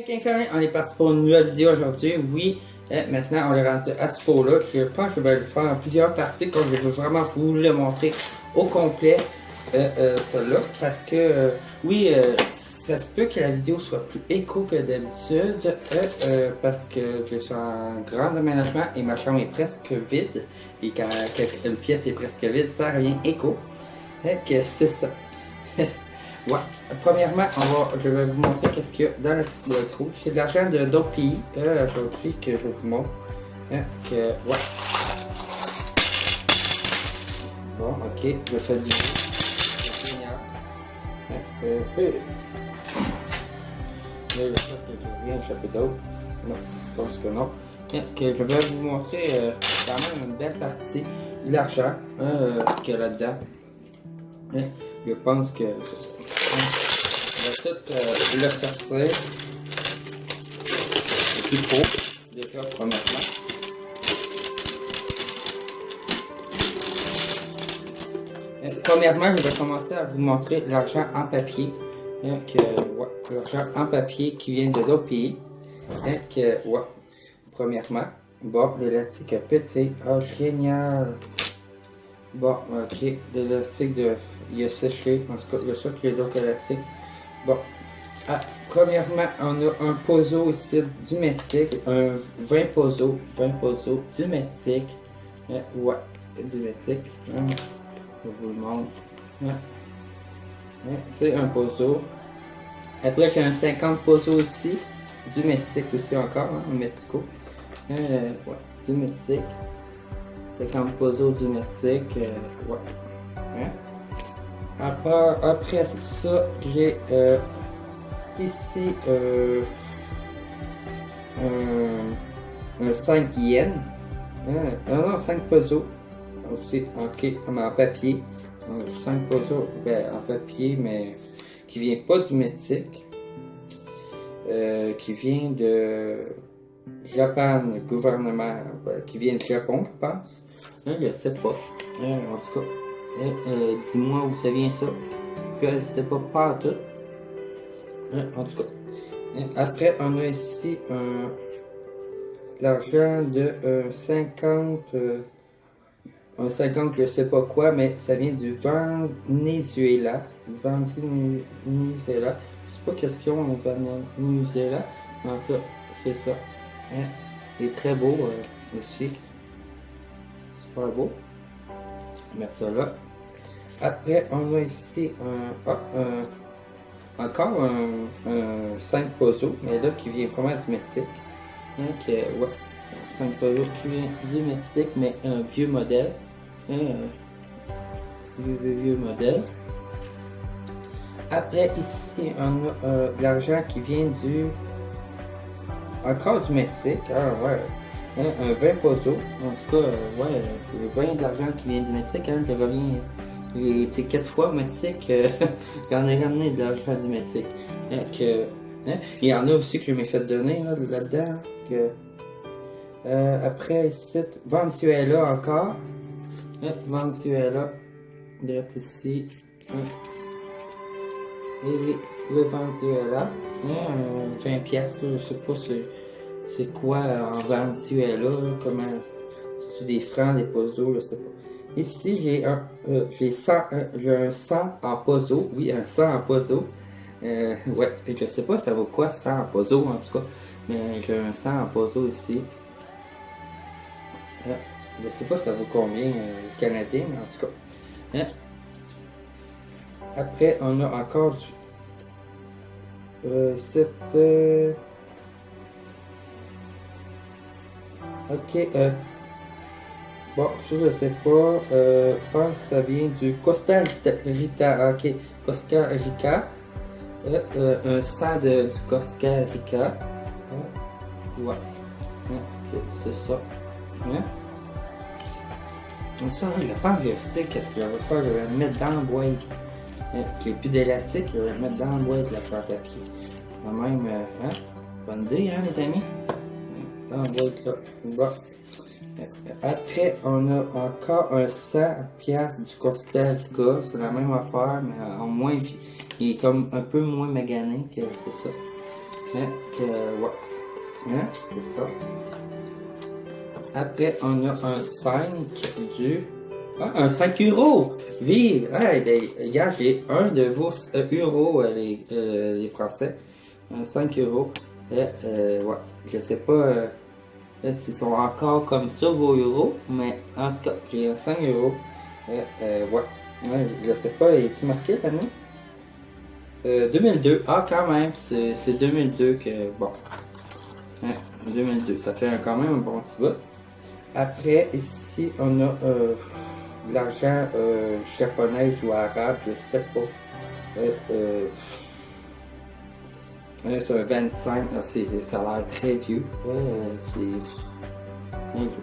King Family, on est parti pour une nouvelle vidéo aujourd'hui. Oui, maintenant on est rendu à ce pot-là. Je pense que je vais le faire en plusieurs parties, comme je veux vraiment vous le montrer au complet, celle-là. Parce que, oui, ça se peut que la vidéo soit plus écho que d'habitude, parce que je suis en grand aménagement et ma chambre est presque vide. Et quand une pièce est presque vide, ça revient écho. Que c'est ça. Ouais. Premièrement, je vais vous montrer qu'est-ce qu'il y a dans la petite boîte rouge. C'est de l'argent de d'autres pays aujourd'hui que je vous montre. Ouais. Bon, ok, je fais du c'est génial. Là, le fait que je viens échapper d'autre. Non, je pense que non. Que je vais vous montrer quand même une belle partie de l'argent qu'il y a là-dedans. Je pense que c'est ça. On va tout le sortir. C'est plus trop, déjà, premièrement. Premièrement, je vais commencer à vous montrer l'argent en papier. L'argent en papier qui vient de d'autres pays. Premièrement, bon, l'élastique a pété. Oh, génial! Bon, ok, l'élastique il a séché, en tout cas, il y a ça qui est d'autres élastiques. Bon, premièrement, on a un pozo ici du Mexique, un 20 pozo du Mexique. Ouais, du Mexique. Je vous le montre. C'est un pozo. Après, j'ai un 50 pozo ici, du Mexique aussi encore, au Mexico. Du Mexique. 50 pozo du Mexique, ouais. Après ça, j'ai ici un 5 yens. Non, 5 pesos. Aussi, ok, en papier. 5 pesos, en papier, mais qui vient pas du Mexique. Qui vient de Japon, le gouvernement, qui vient du Japon, je pense. Je sais pas. En tout cas, dis-moi où ça vient ça. Je ne sais pas tout. En tout cas. Après, on a ici l'argent de 50. Un 50, je sais pas quoi, mais ça vient du Venezuela. Venezuela. Je sais pas qu'est-ce qu'ils ont au Venezuela. En fait, c'est ça. Il est très beau aussi. Super beau. Mettre ça là. Après, on a ici encore un 5 pozo, mais là qui vient vraiment du Mexique. 5 pozo qui vient du Mexique, mais un vieux modèle. Vieux modèle. Après, ici, on a de l'argent qui vient encore du Mexique. Un 20 pozo. En tout cas, il y a bien de l'argent qui vient du Mexique. Je reviens. J'ai été 4 fois au Mexique. J'en ai ramené de l'argent du Mexique. Il y en a aussi que je m'ai fait donner là-dedans. Après, ici, Venezuela encore. Venezuela. Direct ici. Et le Venezuela. 20 piastres, je sais pas c'est quoi en Venezuela, comment. C'est des francs, des pesos, je sais pas. Ici, j'ai un 100 en pesos. Oui, un 100 en pesos. Ouais, je sais pas ça vaut quoi 100 en pesos en tout cas. Mais j'ai un 100 en pesos ici. Je sais pas ça vaut combien canadien, mais en tout cas. Après, on a encore du... Ok, bon, ça je sais pas, je pense que ça vient du Costa Rica, ok, Costa Rica, un 100 du Costa Rica, ouais, ok, c'est ça, ça, le pan, je sais qu'est-ce que je vais faire, je vais le mettre dans la boîte, j'ai plus d'élastique, je vais le mettre dans la boîte, la fleur papier, quand même, bonne idée, les amis, dans la boîte, là, bon. Après, on a encore un 100 piastres du Costa Rica. C'est la même affaire, mais en moins, il est comme un peu moins magané que c'est ça. Ouais. C'est ça. Après, on a un 5 du... Ah, un 5 euros! Vive! Ah, ben, regarde, j'ai un de vos euros, les Français. Un 5 euros. Ouais, je sais pas s'ils sont encore comme ça, vos euros, mais en tout cas, j'ai un 5 euros. Ouais, je sais pas, es-tu marqué l'année? 2002. Ah, quand même, c'est 2002 que... Bon. Ouais, 2002, ça fait quand même un bon petit bout. Après, ici, on a l'argent japonais ou arabe, je sais pas. C'est un 25, ça a l'air très vieux.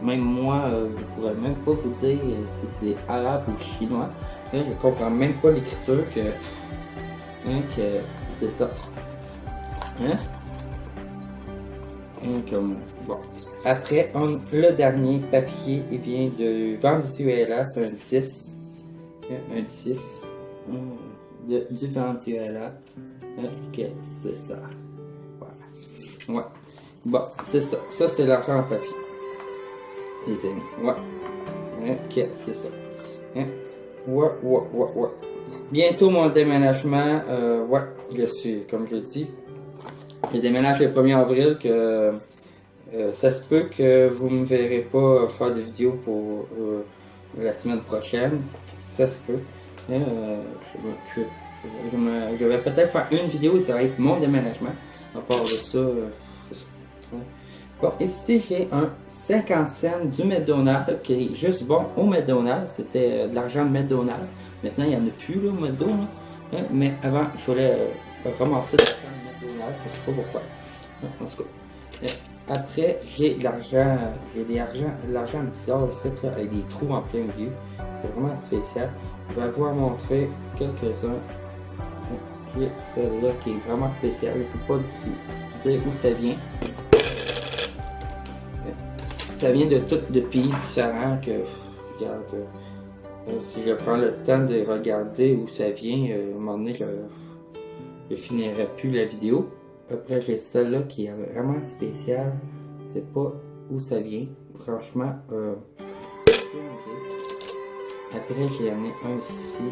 Même moi, je pourrais même pas vous dire si c'est arabe ou chinois. Je comprends même pas l'écriture que c'est ça. Hein? Comme, bon. Après, le dernier papier, il vient de Venezuela, c'est un 10. Un 10 du Venezuela. Ok, c'est ça. Voilà. Ouais. Bon, c'est ça. Ça, c'est l'argent en papier. Les amis. Ouais. Ok, c'est ça. Ouais. Bientôt mon déménagement. Ouais, je suis, comme je dis, je déménage le 1er avril que ça se peut que vous me verrez pas faire des vidéos pour la semaine prochaine. Ça se peut. Je vais peut-être faire une vidéo et ça va être mon déménagement. À part de ça, c'est ça. Ouais. Bon, ici j'ai un 50 cents du McDonald's qui est juste bon au McDonald's. C'était de l'argent de McDonald's. Maintenant, il n'y en a plus là, au McDonald's. Hein, mais avant, il fallait ramasser de l'argent de McDonald's. Je sais pas pourquoi. En tout cas. Après, j'ai de l'argent bizarre ici, là, avec des trous en plein milieu. C'est vraiment spécial. Je vais vous montrer quelques-uns. J'ai celle-là qui est vraiment spéciale. Je ne peux pas dire où ça vient. Ça vient de pays différents que, regarde, si je prends le temps de regarder où ça vient, à un moment donné, je finirai plus la vidéo. Après, j'ai celle-là qui est vraiment spéciale. Je sais pas où ça vient. Franchement, après, j'en ai un ici.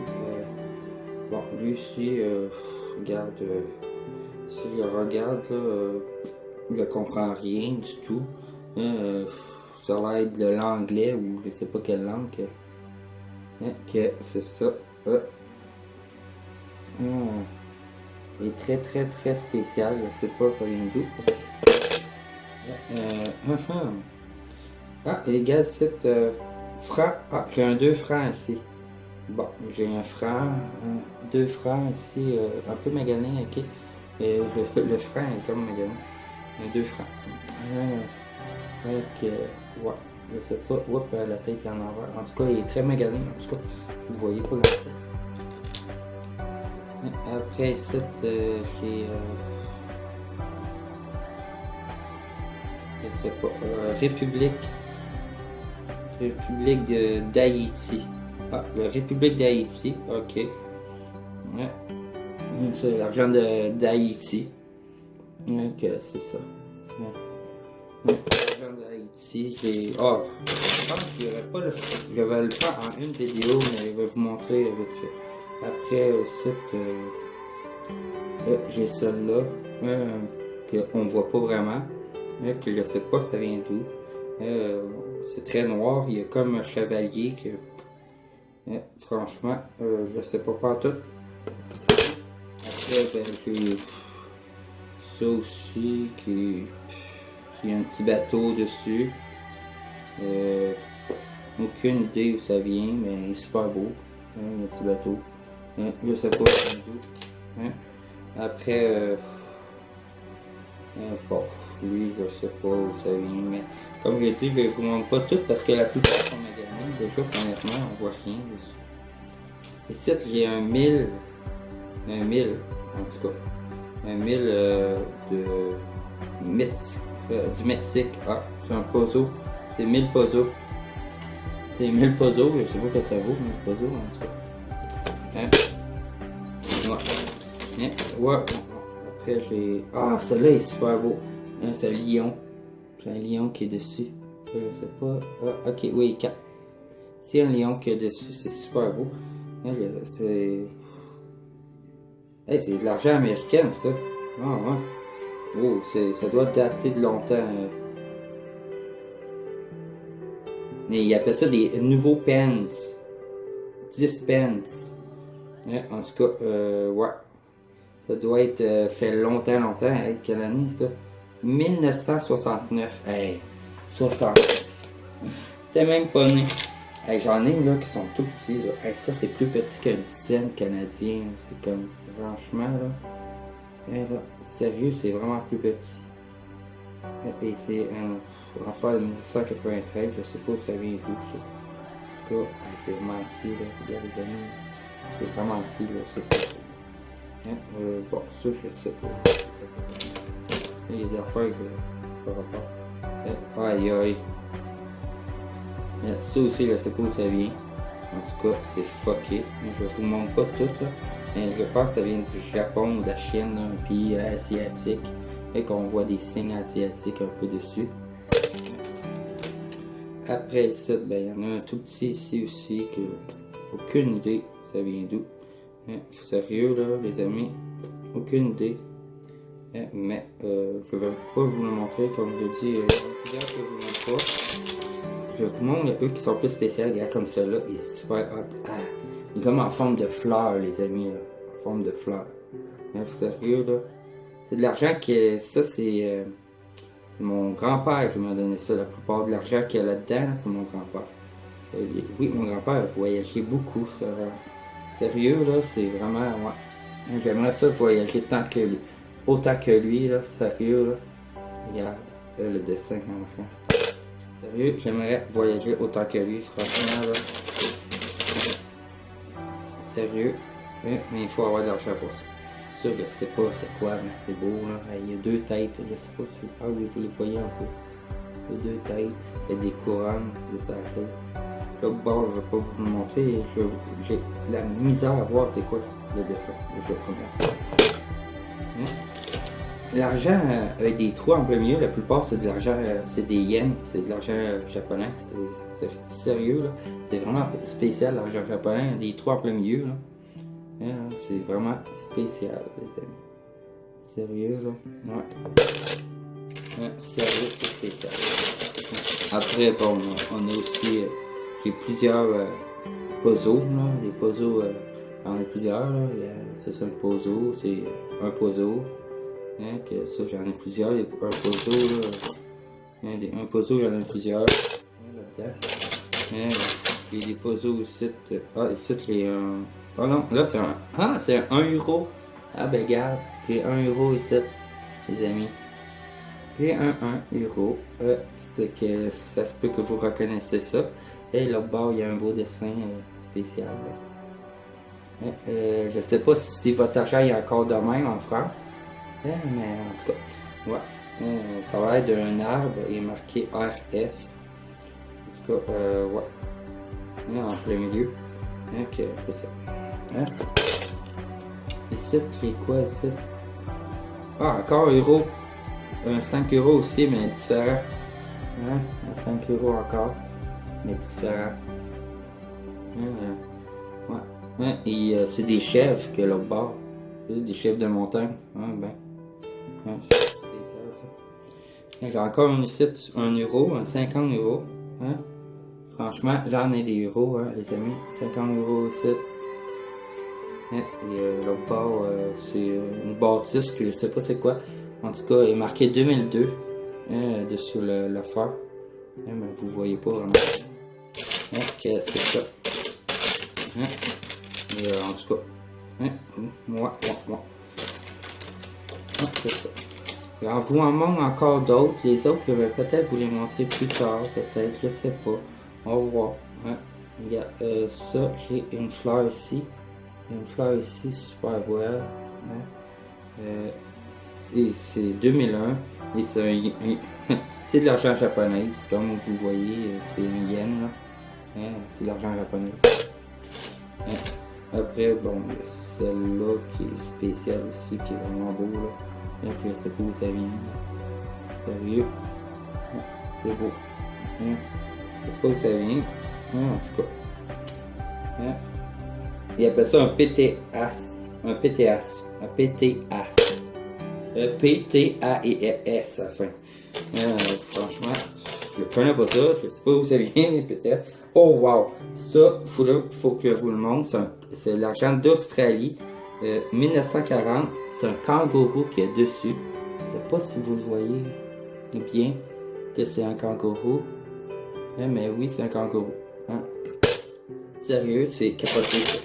Bon, lui ici, regarde, si je le regarde, là, je ne comprends rien du tout. Ça a l'air de l'anglais ou je sais pas quelle langue. Que c'est ça. Il est très très très spécial, je sais pas ça vient d'où. Ah, et regarde cette franc. Ah, j'ai un 2 francs ici. Bon, j'ai un franc, 2 francs ici, un peu magané, ok. Le franc est comme magané. Un 2 francs. Ok, ouais, je sais pas. Oups, la tête est en envers. En tout cas, il est très magané. En tout cas, vous voyez pas la tête. Après, ici, j'ai. Je sais pas. République d'Haïti. Ah, la République d'Haïti, ok. Ouais. C'est l'argent d'Haïti. Ok, c'est ça. Ouais. L'argent d'Haïti, j'ai. Oh, je pense qu'il n'y aurait pas le. Je vais le faire en une vidéo, mais je vais vous montrer vite fait. Après, j'ai celle-là, qu'on ne voit pas vraiment, que je sais pas ça vient d'où. C'est très noir, il y a comme un chevalier que. Franchement, je sais pas tout. Après, ben, j'ai ça aussi qui a un petit bateau dessus. Aucune idée où ça vient, mais il est super beau. Un petit bateau. Je sais pas d'où. Après, bon, lui, je sais pas où ça vient, mais comme je dis, je vous montre pas tout parce que la plupart sont magasins. Déjà, honnêtement, on voit rien dessus. Ici, j'ai un 1000, en tout cas, un 1000 du Mexique. Ah, c'est un pozo, c'est 1000 pozos. C'est 1000 pozos, je sais pas que ça vaut, 1000 pozos, en tout cas. Ouais. Après, Après, j'ai... Ah, celui-là est super beau. Hein, c'est un lion. C'est un lion qui est dessus. Je sais pas. Ah, ok, oui, 4. C'est un lion qui est dessus. C'est super beau. Hein, c'est... Hey, c'est de l'argent américain, ça. Ah, ouais. Oh, ça doit dater de longtemps. Mais ils appellent ça des nouveaux pence. 10 pence. Hein, en tout cas, ouais. Ça doit être fait longtemps. Hey, quelle année, ça? 1969. Hey, 60. T'es même pas né. Hey, j'en ai là qui sont tout petits. Là. Hey, ça, c'est plus petit qu'un dizaine canadien. C'est comme, franchement, là. Hey, là. Sérieux, c'est vraiment plus petit. Et c'est un affaire de 1993. Je sais pas où ça vient d'où, ça. En tout cas, hey, c'est vraiment petit, là. Regarde, les amis. C'est vraiment petit, là. C'est pas. Hein? Bon, ça, je sais pas. Il y a des affaires que par rapport. Aïe aïe. Ça aussi, je sais pas où ça vient. En tout cas, c'est fucké. Je vous montre pas tout là. Mais je pense que ça vient du Japon ou de la Chine, là, un pays asiatique. Et qu'on voit des signes asiatiques un peu dessus. Après ça, ben il y en a un tout petit ici aussi que aucune idée ça vient d'où. Sérieux là, les amis, aucune idée. Mais je vais pas vous le montrer comme je l'ai dit. Plusieurs que je vous montre pas. Je vous montre eux qui sont plus spéciaux. Regarde comme ça là, il est super hot. Ah, il est comme en forme de fleur, les amis là, en forme de fleur. Sérieux là, c'est de l'argent qui, ça c'est mon grand-père qui m'a donné ça. La plupart de l'argent qu'il y a là-dedans, c'est mon grand-père. Oui, mon grand-père voyageait beaucoup, ça. Sérieux, là, c'est vraiment, ouais. J'aimerais ça voyager autant que lui, là, sérieux, là. Regarde, là, le dessin, enfin. Sérieux, j'aimerais voyager autant que lui, franchement, là. Sérieux, mais il faut avoir de l'argent pour ça. Ça, je sais pas c'est quoi, mais c'est beau, là. Il y a 2 têtes, je sais pas si... Ah oui, vous les voyez un peu. Il y a 2 têtes, il y a des couronnes de sa tête. L'autre bord, je vais pas vous le montrer, j'ai la misère à voir c'est quoi le dessin. L'argent avec des trous en plein milieu, la plupart c'est de l'argent, c'est des yens, c'est de l'argent japonais, c'est sérieux là, c'est vraiment spécial l'argent japonais, des trous en plein milieu là. C'est vraiment spécial les amis. Sérieux là, ouais. Sérieux, c'est spécial. Après bon, on a aussi j'ai plusieurs puzzles là, les puzzles, j'en ai plusieurs là, c'est ça le puzzle, c'est un puzzle. Que ça j'en ai plusieurs, un puzzle là, un puzzle j'en ai plusieurs là-dedans. Il y a des puzzles ici, ici les oh non, là c'est c'est un 1 euro. Ah ben regarde, j'ai 1 euro ici, les amis. J'ai un 1 euro, c'est que ça se peut que vous reconnaissiez ça. Et là-bas, il y a un beau dessin spécial. Je sais pas si votre argent est encore de même en France. Mais en tout cas, ouais. Ça va être d'un arbre, il est marqué RF. En tout cas, ouais. En plein milieu. Donc, c'est ça. Ici, c'est quoi ici? Ah, encore euro. Un 5 euros aussi, mais différent. Un 5 euros encore, mais différent. Ouais. Et c'est des chèvres que l'autre bord. Des chèvres de montagne. C'est ça. J'ai encore une ici, 1 euro, un 50 euros. Franchement, j'en ai des euros, les amis. 50 euros ici. Et l'autre bord, c'est une bâtisse que je sais pas c'est quoi. En tout cas, il est marqué 2002 dessus le phare. Mais vous voyez pas vraiment. C'est ça. En tout cas. Moi. C'est ça. Alors, vous en montre encore d'autres. Les autres, je vais peut-être vous les montrer plus tard. Peut-être, je sais pas. On va voir. Regarde, ça, j'ai une fleur ici. Une fleur ici, super belle. Et c'est 2001. Et c'est c'est de l'argent japonais. Comme vous voyez, c'est un yen. Là. C'est de l'argent japonais. Après, bon, celle-là qui est spéciale aussi, qui est vraiment beau. Là. Donc, je sais pas où ça vient. Sérieux. C'est beau. Je sais pas où ça vient. En tout cas. Il appelle ça un PTAS. Un PTAS. Un PTAS. PTAES à la fin. Franchement, je connais pas ça. Je sais pas où ça vient, les PTAS. Oh wow! Ça, faut que je vous le montre. C'est l'argent d'Australie. 1940. C'est un kangourou qui est dessus. Je sais pas si vous le voyez bien que c'est un kangourou. Mais oui, c'est un kangourou. Sérieux, c'est capoté ça.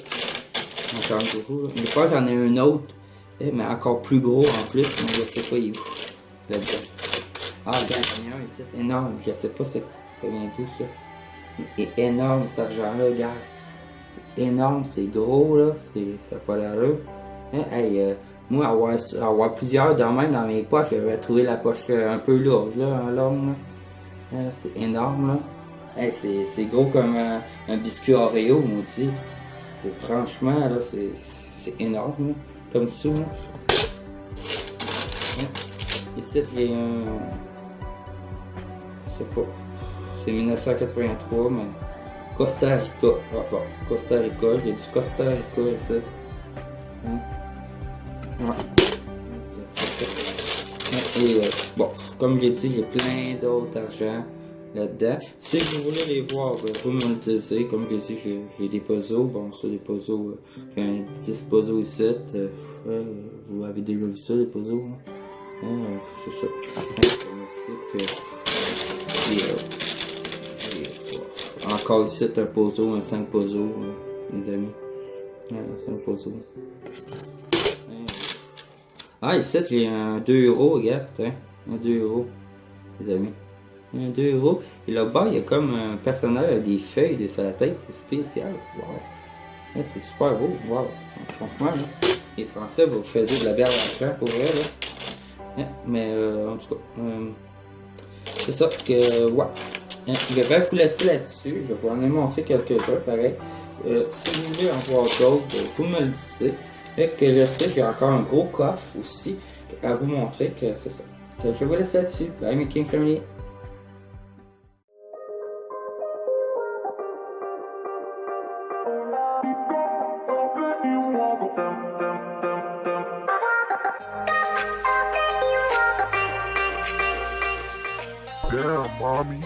Un kangourou. Je crois que j'en ai un autre. Mais encore plus gros en plus. Mais je sais pas il est où. Là-dedans. Regarde, il y en a un ici. Énorme. Je sais pas ça vient d'où ça. Il est énorme cet argent-là, regarde. C'est énorme, c'est gros là. Ça n'a pas l'air là. Moi, avoir plusieurs dans mes poches, j'avais trouvé la poche un peu lourde là, en l'homme. C'est énorme là. C'est gros comme un biscuit Oreo, maudit. C'est franchement là, c'est énorme là, comme ça. Là. Ici, il y a un. Je sais pas. C'est 1983, mais. Costa Rica. Bon, Costa Rica, il y a du Costa Rica ici. Et bon, comme j'ai dit, j'ai plein d'autres argent là-dedans. Si vous voulez les voir, vous me le dites. Comme je dis, j'ai des puzzles. Bon, ça, des puzzles. J'ai un 10 puzzles ici. Vous avez déjà vu ça, les puzzles. C'est ça. Après, encore ici, un puzzle, un 5 puzzles, les amis. Un 5 puzzles. Ici, j'ai un 2 euros, regarde, un 2 euros, les amis. Un 2 euros. Et là-bas, il y a comme un personnage avec des feuilles sur la tête, c'est spécial. Wow. C'est super beau, wow. Franchement, là, les Français, vous faisiez de la belle argent pour vrai, là. Mais, en tout cas, c'est ça que, ouais. Je vais vous laisser là-dessus. Je vais vous en montrer quelques-uns, pareil. Si vous voulez en voir d'autres, vous me le dites. Fait que je sais, j'ai encore un gros coffre aussi à vous montrer que c'est ça. Donc, je vous laisse là-dessus. Bye, mes King Family. Damn, mommy.